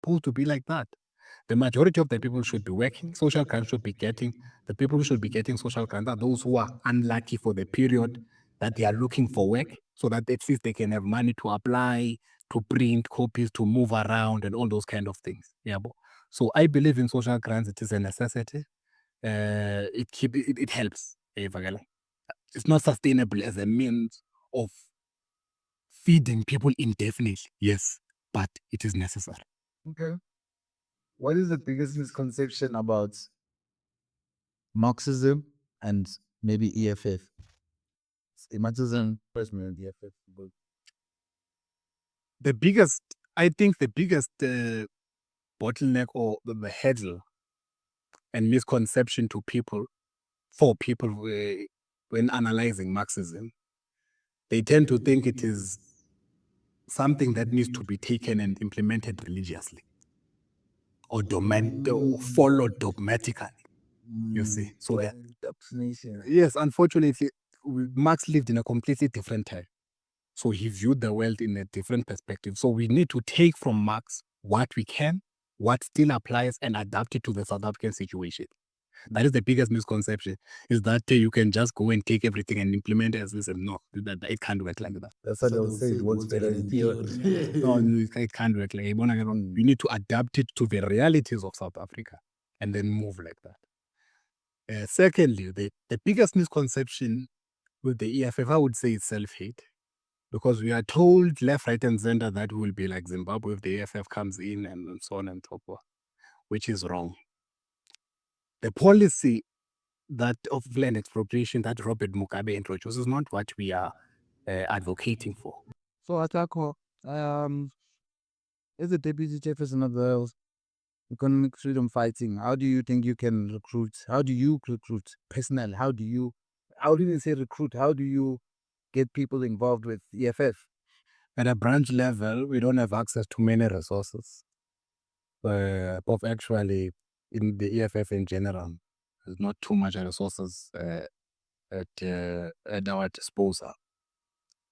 supposed to be like that. The majority of the people should be working. Social grants should be getting, the people who should be getting social grants are those who are unlucky for the period that they are looking for work, so that at least they can have money to apply, to print copies, to move around, and all those kind of things. Yeah. So I believe in social grants. It is a necessity. It helps. It's not sustainable as a means of feeding people indefinitely. Yes, but it is necessary. Okay. What is the biggest misconception about Marxism and maybe EFF? Marxism, personally, EFF. But The biggest, I think, the biggest bottleneck or the hurdle and misconception to people, for people when analyzing Marxism, they tend to think it is something that needs to be taken and implemented religiously or followed dogmatically. You see, so that vaccination. yes, unfortunately, Marx lived in a completely different time. So he viewed the world in a different perspective. So we need to take from Marx what we can, what still applies, and adapt it to the South African situation. That is the biggest misconception, is that you can just go and take everything and implement it as this. And no, it can't work like that. That's what they'll say. It works better in theory. No, it can't work like that. You need to adapt it to the realities of South Africa and then move like that. Secondly, the biggest misconception with the EFF, I would say, is self-hate. Because we are told left, right, and center that we will be like Zimbabwe if the EFF comes in, and so on and so forth, which is wrong. The policy that of land expropriation that Robert Mugabe introduced is not what we are advocating for. So, Atako, as a deputy chairperson of the economic freedom fighting, how do you think you can recruit? How do you recruit personnel? How do you say recruit? How do you get people involved with EFF? At a branch level, we don't have access to many resources, of actually in the EFF in general. There's not too much resources at our disposal.